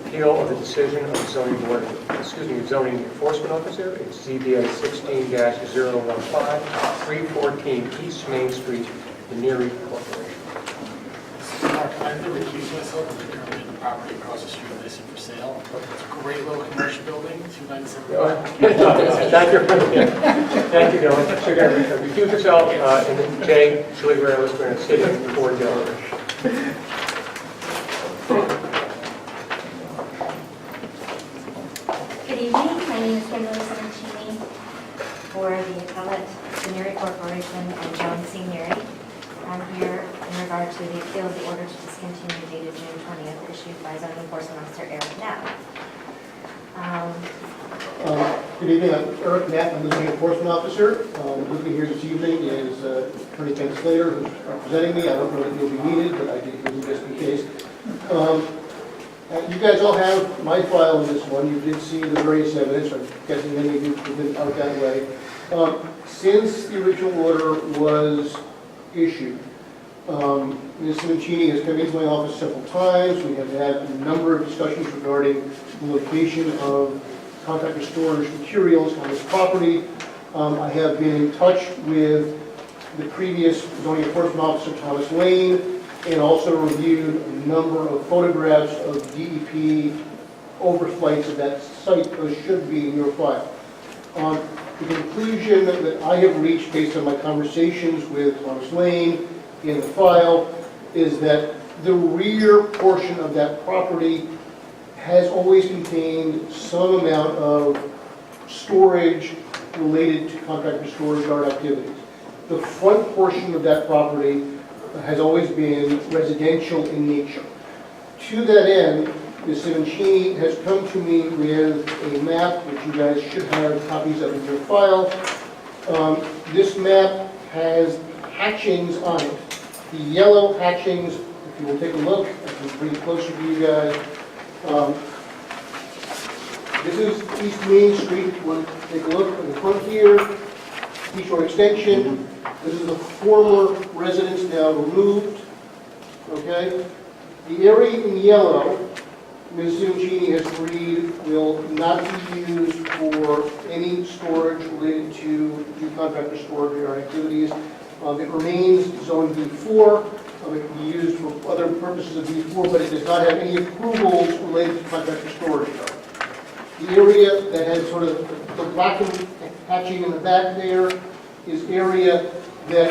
appeal of the decision of the zoning board, zoning enforcement officer. It's ZBA 16-015, 314 East Main Street, the Neary Corporation. Mark, I have to recuse myself. I'm currently in the property across the street listed for sale. It's a great little commercial building, 297. Thank you. Thank you, Dylan. So you're going to recuse yourself, and then Jay Schligger is going to sit in for Dylan. Good evening. My name is Semoncini for the appellate, the Neary Corporation, and John C. Neary. I'm here in regard to the appeal of the order to discontinue dated June 20th issued by zoning enforcement officer Eric Knapp. Good evening, I'm Eric Knapp, I'm the zoning enforcement officer. With me here this evening is Attorney Ken Slater, who's representing me. I don't know if you'll be needed, but I did use it just in case. You guys all have my file in this one. You did see the various evidence. I'm guessing many of you have been out that way. Since the original order was issued, Ms. Simoncini has come into my office several times. We have had a number of discussions regarding the location of contractor storage materials on this property. I have been in touch with the previous zoning enforcement officer, Thomas Lane, and also reviewed a number of photographs of DEP overflights of that site. Those should be in your file. The conclusion that I have reached based on my conversations with Thomas Lane in the file is that the rear portion of that property has always contained some amount of storage related to contractor storage yard activities. The front portion of that property has always been residential in nature. To that end, Ms. Simoncini has come to me with a map, which you guys should have copies of in your file. This map has hatchings on it. The yellow hatchings, if you will take a look, I can bring it closer to you guys. This is East Main Street. If you want to take a look in the front here, East Shore Extension. This is the former residence now removed. Okay? The area in yellow, Ms. Simoncini has agreed will not be used for any storage related to contractor storage or activities. It remains zone B4. It can be used for other purposes of B4, but it does not have any approvals related to contractor storage. The area that has sort of the blackened hatching in the back there is area that,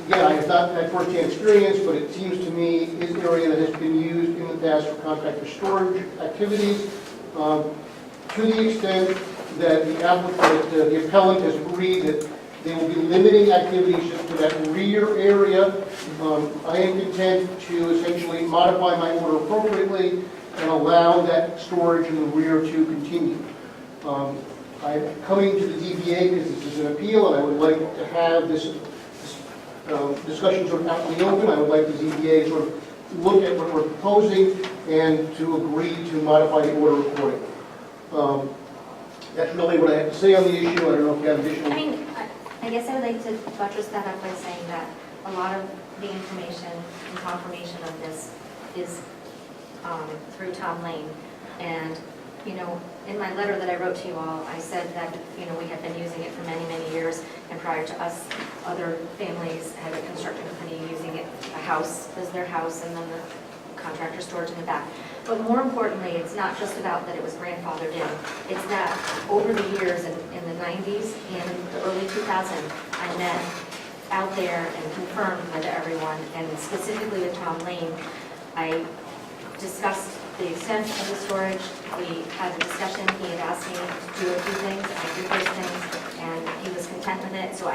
again, I have not had first-hand experience, but it seems to me is an area that has been used in the past for contractor storage activities. To the extent that the applicant, the appellant has agreed that they will be limiting activities just to that rear area. I am content to essentially modify my order appropriately and allow that storage in the rear to continue. I'm coming to the ZBA because this is an appeal, and I would like to have this discussion sort of out in the open. I would like the ZBA sort of look at what we're proposing and to agree to modify the order accordingly. That's really what I have to say on the issue. I don't know if you have additional... I guess I would like to buttress that up by saying that a lot of the information and confirmation of this is through Tom Lane. And, you know, in my letter that I wrote to you all, I said that, you know, we had been using it for many, many years, and prior to us, other families had a construction company using it, a house as their house, and then the contractor storage in the back. But more importantly, it's not just about that it was grandfathered in. It's that over the years, in the 90s and the early 2000s, I met out there and confirmed with everyone, and specifically with Tom Lane, I discussed the extent of the storage. We had a discussion. He had asked me to do a few things. I did those things, and he was content with it. So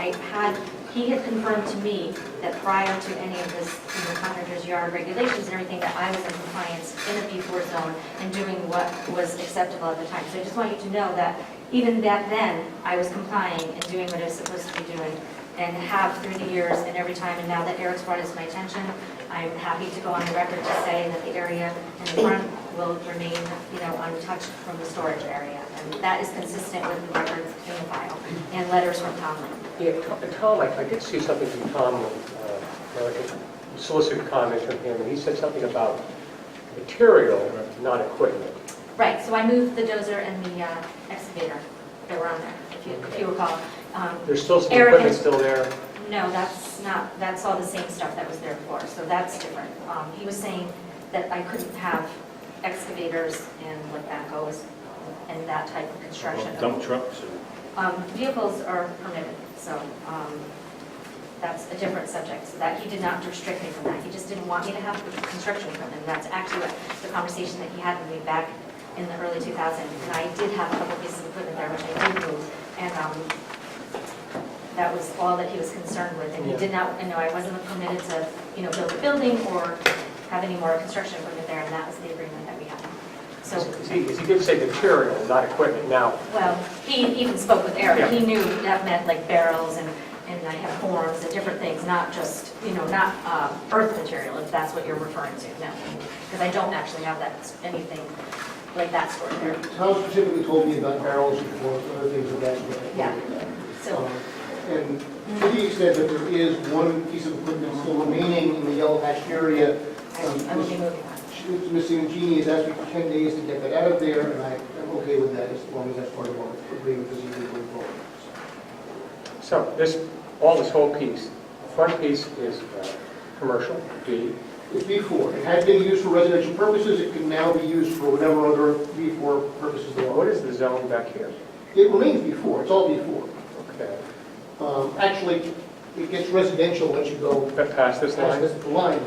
he had confirmed to me that prior to any of this, contractor's yard regulations and everything, that I was in compliance in a B4 zone and doing what was acceptable at the time. So I just want you to know that even back then, I was complying and doing what I was supposed to be doing, and have through the years and every time. And now that Eric's brought it to my attention, I'm happy to go on the record to say that the area in the front will remain, untouched from the storage area. And that is consistent with the record in the file and letters from Tom Lane. Yeah, Tom, I did see something from Tom, like a solicited comment from him, and he said something about material, not equipment. Right, so I moved the dozer and the excavator that were on there, if you recall. There's still some Eric equipment has- still there. No, that's not, that's all the same stuff that was there before, so that's different. He was saying that I couldn't have excavators and like backhoes and that type of construction. Dump trucks? Vehicles are permitted, so that's a different subject. So that, he did not restrict me from that. He just didn't want me to have construction equipment. And that's actually what the conversation that he had with me back in the early 2000s. And I did have a couple pieces of equipment there, which I did move. And that was all that he was concerned with. And he did not, I wasn't permitted to, build a building or have any more construction equipment there. And that was the agreement that we had. So, He did say material, not equipment. Now, well, he even spoke with Eric. Yeah. He knew that meant like barrels and I have forms and different things, not just, not earth material, if that's what you're referring to, no. Because I don't actually have that, anything like that stored there. Tom specifically told me about barrels and forms and other things of that sort. Yeah. So, And to the extent that there is one piece of equipment still remaining in the yellow hatched area, I will be moving on. Ms. Simoncini has asked me for 10 days to get that out of there, and I'm okay with that as long as that's part of our agreement this evening going forward. so this whole piece, the front piece is commercial, B. It's B4. It had been used for residential purposes. It can now be used for whatever other B4 purposes there What are. is the zone back here? It remains B4. It's all B4. Okay. Actually, it gets residential once you go Past this line? past the line.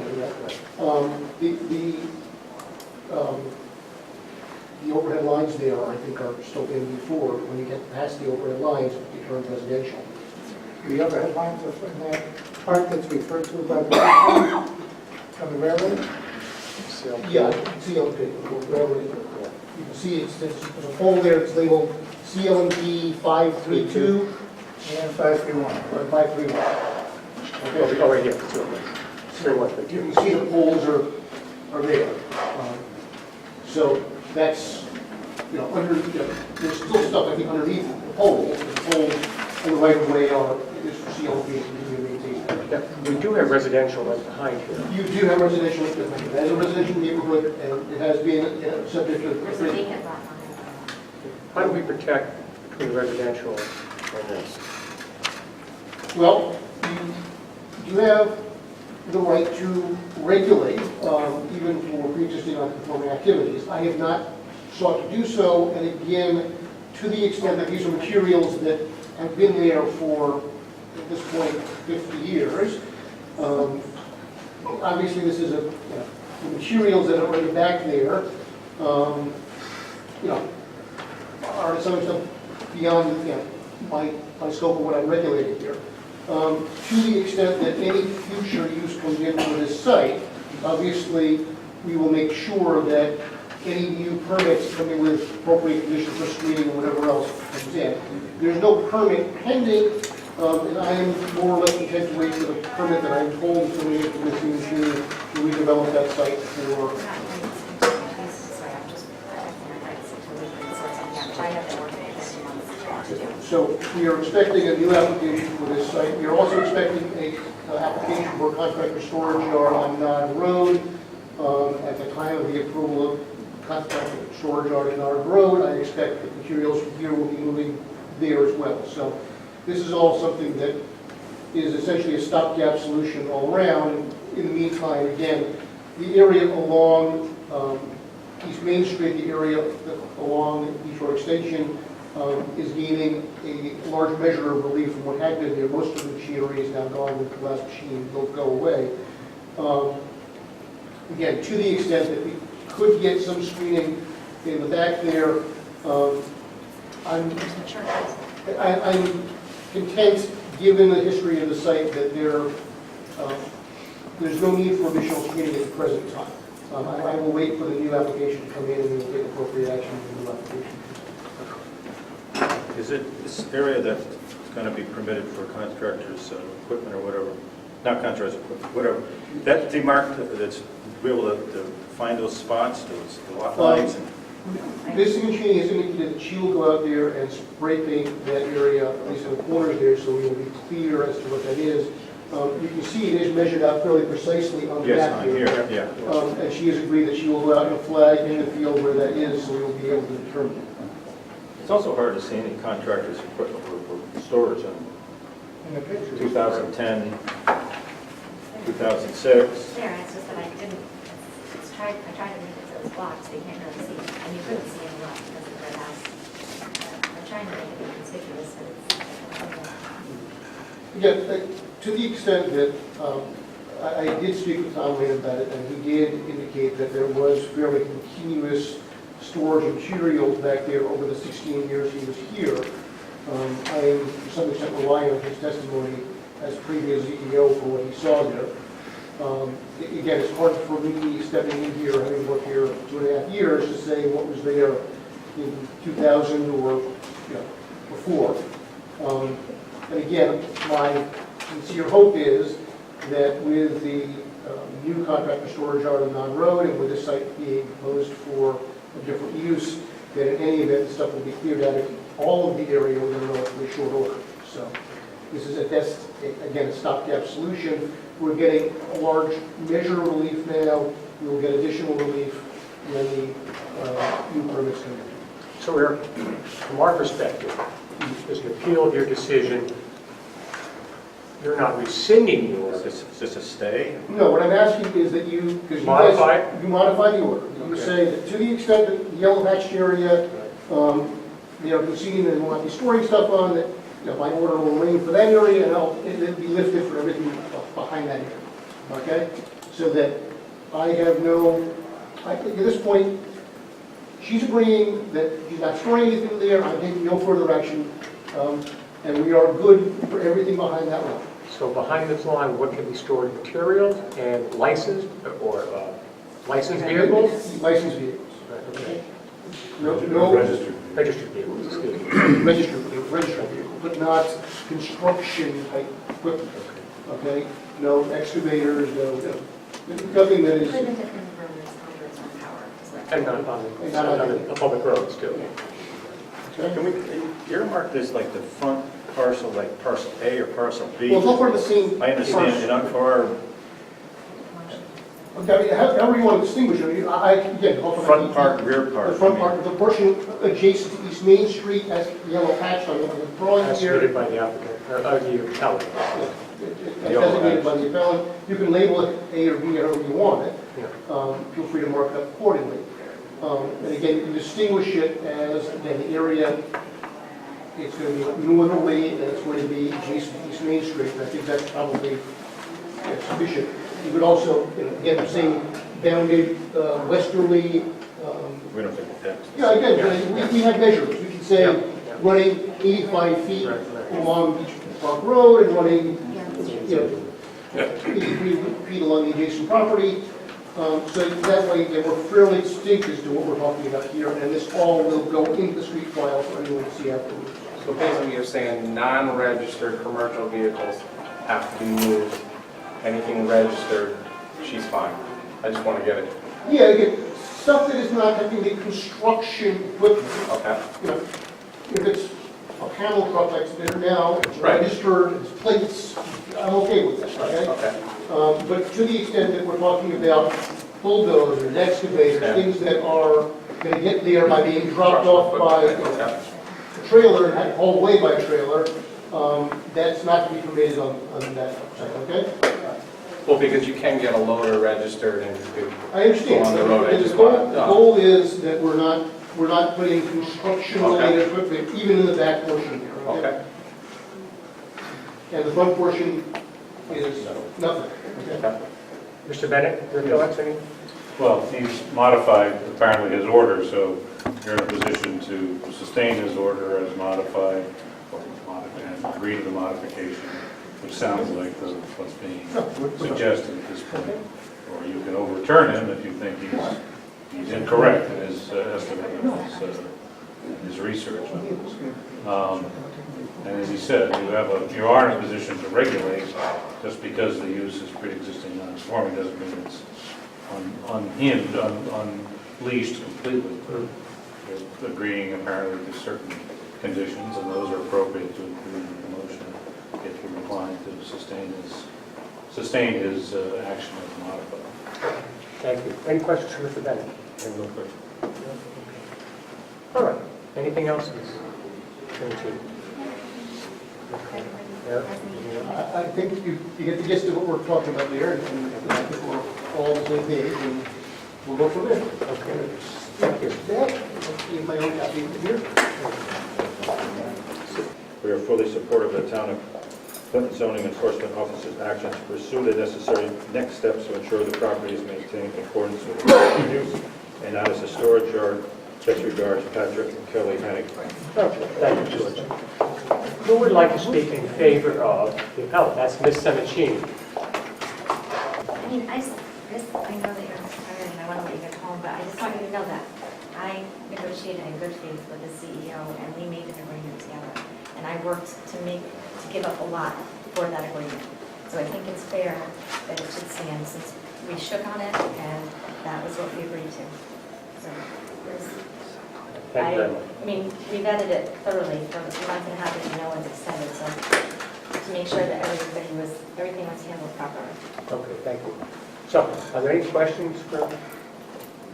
The overhead lines there, I think, are still in B4. When you get past the overhead lines, it turns residential. The overhead lines are in that part that's referred to by the on the railroad. CLP. Yeah, CLP, wherever it is. You can see there's a pole there, it's labeled CLP 532 And 531. or 531. Okay. Oh, right here, two of them. You can see the poles are there. So that's, there's still stuff, I think, underneath the poles. The poles on the right of way are, is for CLP to continue to maintain. Yeah, we do have residential right behind here. You do have residential, it has a residential neighborhood, and it has been subject There's a to. vacant lot on it. How do we protect between residential and this? Well, you have the right to regulate, even for pre-existing non-conforming activities. I have not sought to do so, and again, to the extent that these are materials that have been there for, at this point, 50 years. Obviously, this is the materials that are already back there, are to some extent beyond, my scope of what I'm regulating here. To the extent that any future use comes into this site, obviously, we will make sure that any new permits coming with appropriate conditions for screening and whatever else comes in. There's no permit pending, and I am more or less content to wait for the permit that I'm told is coming in from the Simoncini to redevelop that site for. We're not ready to use, so I'm just, I'm ready to leave it, so yeah, which I have been working with this month to do. So we are expecting a new application for this site. We are also expecting an application for a contractor storage yard on Nod Road. At the time of the approval of contractor storage yard on Nod Road, I expect that materials from here will be moving there as well. So this is all something that is essentially a stopgap solution all around. In the meantime, again, the area along East Main Street, the area along East Shore Extension, is gaining a large measure of relief from what had been there. Most of the machinery is now gone with the last machine, will go away. Again, to the extent that we could get some screening in the back there, I'm content, given the history of the site, that there's no need for additional screening at the present time. I will wait for the new application to come in and we will take appropriate action on the new application. Is it this area that's going to be permitted for contractors' equipment or whatever, not contractors' equipment, whatever, that demarked, that's be able to find those spots, those lot lines? Ms. Simoncini has indicated that she will go out there and spray paint that area, at least in the corners there, so we will be clear as to what that is. You can see it is measured out fairly precisely on the Yes, map on here, yeah. And she has agreed that she will go out and flag in the field where that is, so we will be able to determine it. It's also hard to see any contractors' equipment for storage in In the picture. 2010, 2006. There, it's just that I couldn't, I tried to make it so it was blocked, so you can't really see, and you couldn't see any lot because of their house. I'm trying to make it conspicuous, but it's. Yeah, to the extent that I did speak with Tom Lane about it, and he did indicate that there was fairly continuous storage of materials back there over the 16 years he was here. I am to some extent relying on his testimony as previous CEO for what he saw there. Again, it's hard for me stepping in here, having worked here 2.5 years, to say what was there in 2000 or before. And again, my sincere hope is that with the new contract for storage out on non-road and with this site being proposed for a different use, that in any event, the stuff will be cleared out of all of the area within a relatively short order. So this is at best, again, a stopgap solution. We're getting a large measure of relief now. We will get additional relief when the new permits come in. So Eric, from our perspective, there's an appeal of your decision. You're not rescinding the order. Is this a stay? No, what I'm asking is that you, because you Modify guys, you modify the order. You Okay. say that to the extent that the yellow hatched area, proceeding and will not be storing stuff on, that, my order will remain for that area, and it'll be lifted for everything behind that area. Okay? So that I have I think at this point, she's agreeing that she's not storing anything there, I'm taking no further action, and we are good for everything behind that line. So behind this line, what can be stored, materials and licensed or licensed vehicles? Licensed vehicles. Okay. No Registered. Registered vehicles, excuse me. registered vehicles, but not construction type equipment. Okay? No excavators, nothing that is. Equipment that can run this under its own power. is what- And not on the public roads too. Okay? Can we earmark this like the front parcel, like parcel A or parcel B? Well, it's all part of the same. I understand, and for our Okay, however you want to distinguish it, again. front part, rear part. The front part, the portion adjacent to East Main Street, as yellow hatched on the drawing As here. submitted by the applicant, or the appellant. Designated by the appellant. You can label it A or B, however you want it. Yeah. Feel free to mark it up accordingly. And again, you can distinguish it as, again, the area, it's going to be northerly, and it's going to be adjacent to East Main Street, and I think that's probably sufficient. You could also, again, the same bounded westerly. We don't think that. Yeah, again, we have measures. We can say Yeah. running 85 feet Right. along Beach Park Road and running, Yeah. 83 feet along the adjacent property. So that way, again, we're fairly distinct as to what we're talking about here, and this all will go into the street file for anyone to see afterwards. So basically, you're saying non-registered commercial vehicles have to be moved. Anything registered, she's fine. I just want to get it. Yeah, again, stuff that is not technically construction equipment. Okay. If it's a panel truck like it's there now, it's Right. registered, it's plates, I'm okay with that, okay? Okay. But to the extent that we're talking about bulldozers, excavators, Yeah. things that are going to get there by being dropped off by Okay. a trailer and hauled away by a trailer, that's not to be permitted on that site, okay? Well, because you can get a loader registered and you could I understand. go on the road. I And just the want the to. goal is that we're not putting construction-related equipment even in the back portion here, okay? Okay. And the front portion is nothing, okay? Okay. Mr. Bennett, your thoughts, any? Well, he's modified apparently his order, so you're in a position to sustain his order as modified, and agree to the modification, which sounds like what's being suggested at this point. Or you can overturn him if you think he's incorrect in his estimate and his research. And as he said, you are in a position to regulate just because the use is pre-existing non-conforming doesn't mean it's unhinged, unleashed completely. You're agreeing apparently to certain conditions, and those are appropriate to include in the motion if you're inclined to sustain his sustain his action as modified. Thank you. Any questions for Mr. Bennett? No question. All right. Anything else, Ms. Semoncini? I think you get the gist of what we're talking about there, and I think we're all on the same page, and we'll go from there. Okay. Thank you. I'll leave my own copy here. We are fully supportive of the town of Clinton zoning enforcement officer's action to pursue the necessary next steps to ensure the property is maintained in accordance with the use and not as a storage yard. Best regards, Patrick and Kelly Hennig. Okay, thank you, George. Who would like to speak in favor of the appellant? That's Ms. Semoncini. I mean, I know that you're tired and I want to let you get home, but I just want you to know that I negotiated in good faith with the CEO and we made an agreement together. And I worked to give up a lot for that agreement. So I think it's fair that it should stand since we shook on it and that was what we agreed to. So Thank you very much. I mean, we vetted it thoroughly for a month and a half and no one's extended, so to make sure that everything was handled properly. Okay, thank you. So, are there any questions for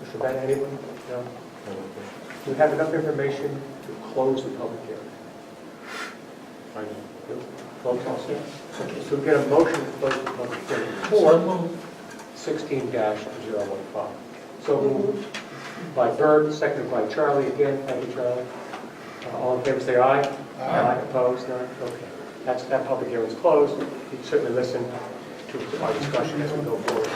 Mr. Bennett? Anyone? No? Do we have enough information to close the public hearing? Close all set? Okay, so we get a motion to close the public hearing for 16-015. So moved by Bert, seconded by Charlie. Again, thank you, Charlie. All in favor, say aye. Aye. Opposed? None? Okay. That public hearing is closed. You can certainly listen to our discussion as we go forward.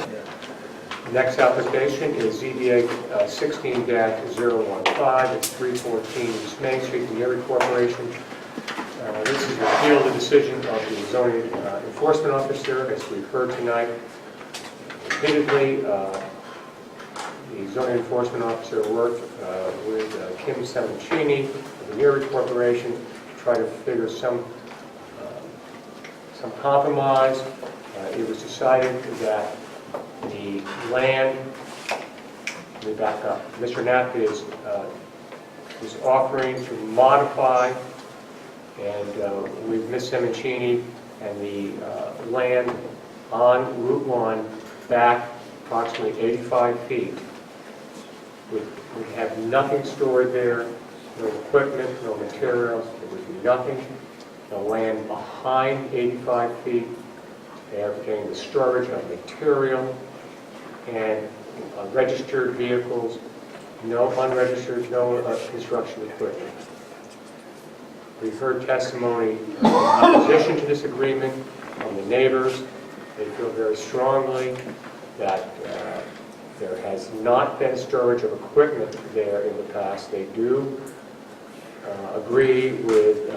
The next application is ZBA 16-015. It's 314 East Main Street, the Erie Corporation. This is the appeal of the decision of the zoning enforcement officer, as we've heard tonight. Repeatedly, the zoning enforcement officer worked with Kim Semoncini of the Erie Corporation to try to figure some compromise. It was decided that the land, let me back up, Mr. Knapp is offering to modify, and with Ms. Semoncini and the land on Route 1 back approximately 85 feet. We have nothing stored there, no equipment, no materials, there would be nothing. The land behind 85 feet, they are getting the storage of material and registered vehicles, no unregistered, no construction equipment. We've heard testimony in opposition to this agreement from the neighbors. They feel very strongly that there has not been storage of equipment there in the past. They do agree with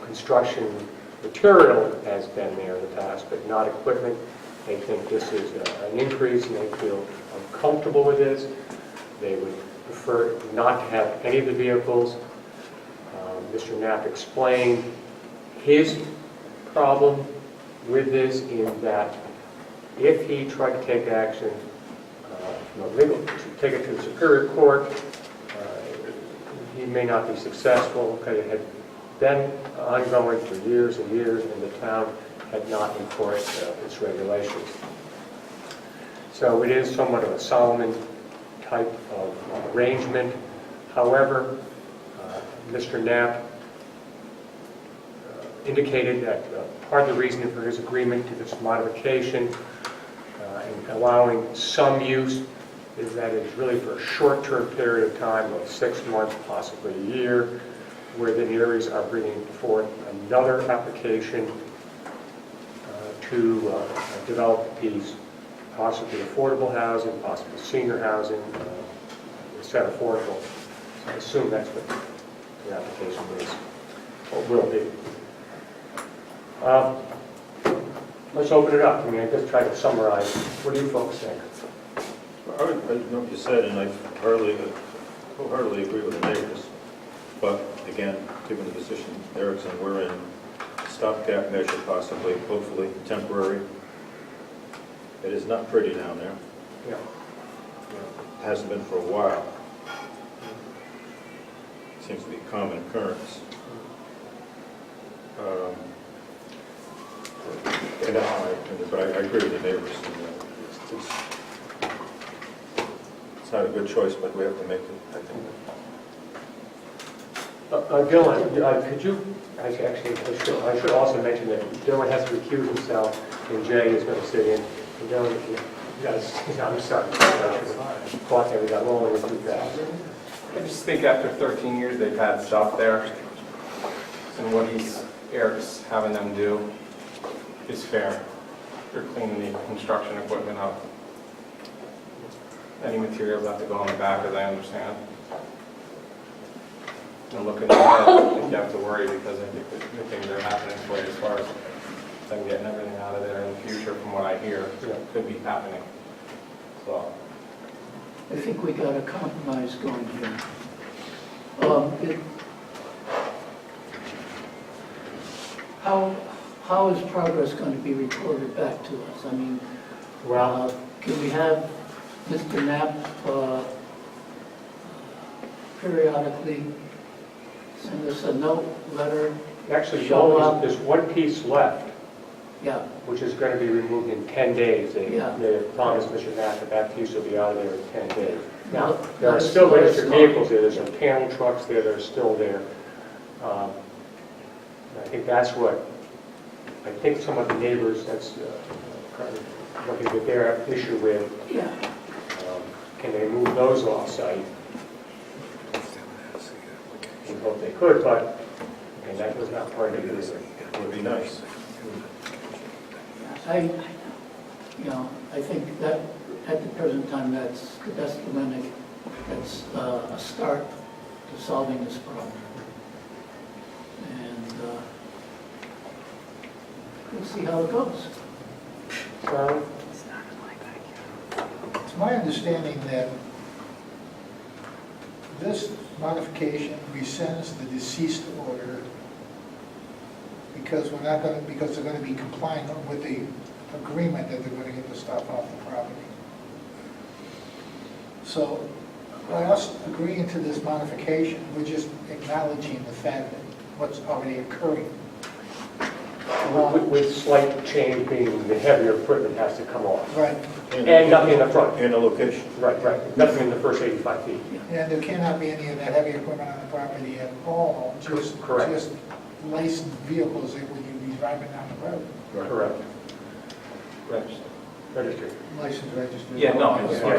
construction material has been there in the past, but not equipment. They think this is an increase and they feel uncomfortable with this. They would prefer not to have any of the vehicles. Mr. Knapp explained his problem with this in that if he tried to take action, take it to the Superior Court, he may not be successful because it had been ongoing for years and years and the town had not enforced its regulations. So it is somewhat of a Solomon type of arrangement. However, Mr. Knapp indicated that part of the reason for his agreement to this modification and allowing some use is that it is really for a short-term period of time of 6 months, possibly a year, where the Nearys are bringing forth another application to develop these possibly affordable housing, possibly senior housing, instead of affordable. So I assume that's what the application is, or will be. Let's open it up. I mean, I just try to summarize. What do you folks think? I know what you said, and I wholeheartedly agree with the neighbors. But again, given the position Erickson we're in, stopgap measure possibly, hopefully temporary. It is not pretty down there. Yeah. It hasn't been for a while. It seems to be a common occurrence. And but I agree first. It's not a good choice, but we have to make it, I think. Dylan, could you, actually, I should also mention that Dylan has to recuse himself, and Jay is going to sit in. And Dylan, you guys, I'm sorry. Caught there, we got rolling with too fast. I just think after 13 years, they've had stuff there, and what Eric's having them do is fair. They're cleaning the construction equipment up. Any materials have to go on the back, as I understand. And looking ahead, I think you have to worry, because I think that the things are happening for you as far as them getting everything out of there in the future, from what I hear, could be happening. So, I think we got a compromise going here. How is progress going to be reported back to us? I mean, Well, can we have Mr. Knapp periodically send us a note, letter? actually, show up? there's one piece left, Yeah, which is going to be removed in 10 days. Yeah. They promised Mr. Knapp that piece will be out of there in 10 days. Now, Well, there are let's- still let's registered talk. vehicles there, there's some panel trucks there that are still there. I think that's what, I think some of the neighbors, that's kind of looking at their issue with, yeah. can they move those off-site? We hope they could, but, and that was not part of it either. It would be nice. I think that at the present time, that's the limit. That's a start to solving this problem. And we'll see how it goes. So, It's my understanding that this modification rescinds the deceased order because they're going to be compliant with the agreement that they're going to get the stuff off the property. So by us agreeing to this modification, we're just acknowledging the fact that what's already occurring. with slight change being the heavier equipment has to come off. Right, And nothing in the front. And the location. Right, nothing in the first 85 feet. and there cannot be any of that heavy equipment on the property at all, just Correct. licensed vehicles that would be driving down the road, Correct. register. Registered. licensed, registered. Yeah, no, I Yeah, just right.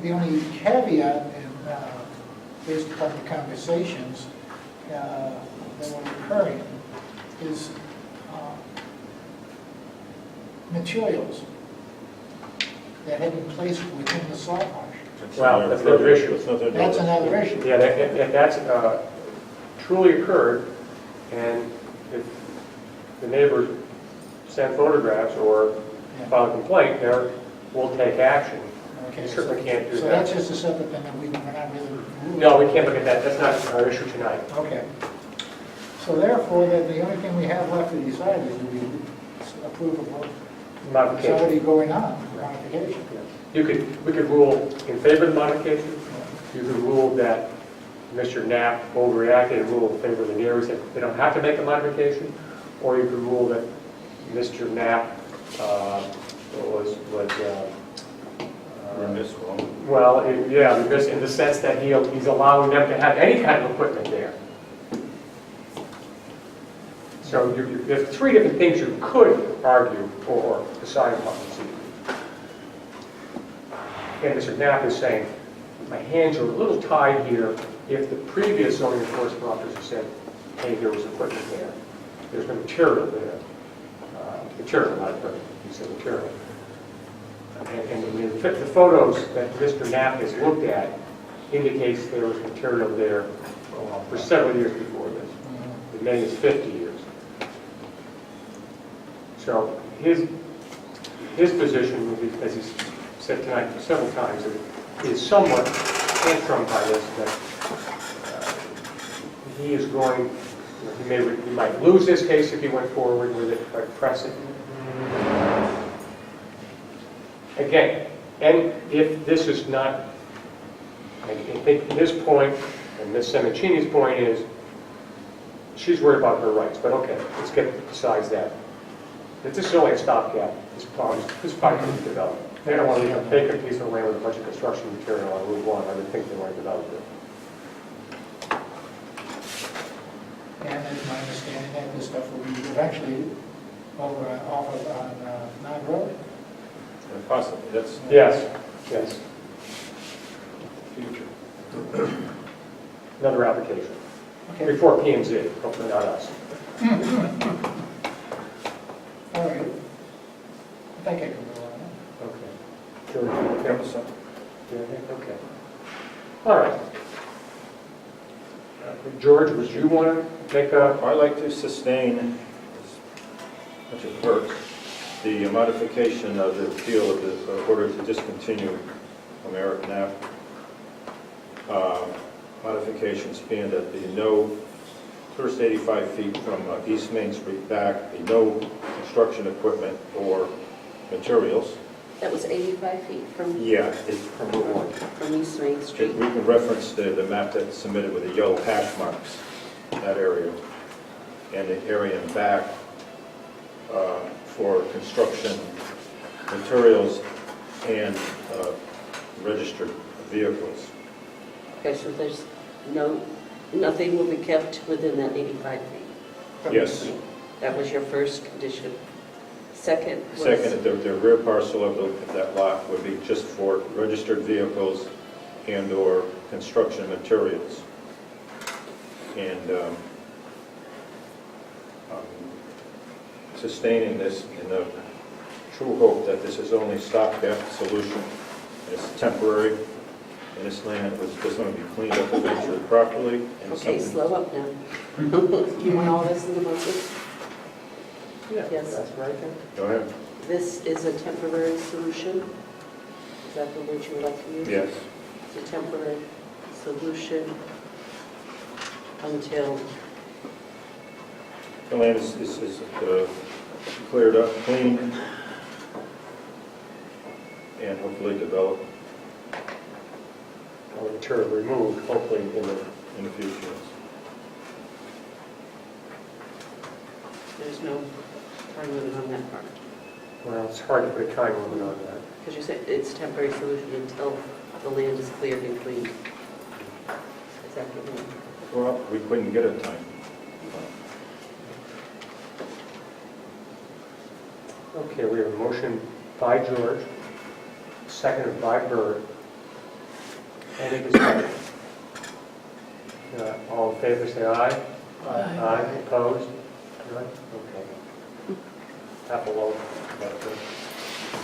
The only caveat, based upon the conversations that were occurring, is materials that had been placed within the salt marsh. Well, that's another issue. That's another issue. Yeah, that's truly occurred, and if the neighbors send photographs or Yeah. file a complaint, we'll take action. Okay, You certainly can't do so that. that's just a separate thing that we're not really. No, we can't look at that, that's not our issue tonight. Okay. So therefore, then the only thing we have left to decide is do we approve of what is Modification. already going on, modification. We could rule in favor of the modification. You could rule that Mr. Knapp overreacted and rule in favor of the neighbors that they don't have to make a modification, or you could rule that Mr. Knapp was Remiss, well, remiss in the sense that he's allowing them to have any kind of equipment there. So there's three different things you could argue or decide upon this evening. And Mr. Knapp is saying, my hands are a little tied here. If the previous zoning enforcement officer said, hey, there was equipment there, there's no material there. Material, not equipment, he said material. And the photos that Mr. Knapp has looked at indicates there was material there for several years before this, as many as 50 years. So his position, would be, as he's said tonight several times, is somewhat hamstrung by this, that he is going, he might lose this case if he went forward with it, but press it. Again, and if this is not, I think his point, and Ms. Simoncini's point is, she's worried about her rights, but okay, let's get besides that. This is only a stopgap. This probably can be developed. They don't want to leave a vacant piece of land with a bunch of construction material on Route 1. I would think they want to develop it. And it's my understanding that this stuff will be eventually over, off of, on Nine Road. Possibly, that's Yes, yes. future. Another application. Okay, Before P&Z, hopefully not us. all right. I think I can go on that. Okay. George, you okay? Yep, so- Okay. All right. George, would you want to make a, I'd like to sustain, as much as it works, the modification of the appeal of the order to discontinue American Ave. Modifications being that the no, first 85 feet from East Main Street back, the no construction equipment or materials. That was 85 feet from Yeah, it's from Route 1? from East Main We Street. can reference the map that's submitted with the yellow hash marks, that area, and the area in back for construction materials and registered vehicles. Okay, so there's nothing will be kept within that 85 feet. Yes. That was your first condition. Second was... Second, the rear parcel of that lot would be just for registered vehicles and/or construction materials. And sustaining this in the true hope that this is only stopgap solution. It's temporary, and this land was just going to be cleaned up eventually properly. And Okay, something- slow up now. You want all this in the motion? Yes. That's right then. Go ahead. This is a temporary solution? Is that the word you would like to use? Yes. It's a temporary solution until, The land is cleared up, cleaned, and hopefully developed Or material removed, hopefully in the future. there's no time limit on that part. well, it's hard to put a time limit on that. Because you said it's temporary solution until the land is cleared and cleaned. Is that what you mean? Well, we couldn't get a time. Okay, we have a motion by George, seconded by Bert. Any discussion? All in favor, say aye. Aye. Opposed? None? Okay. Apple,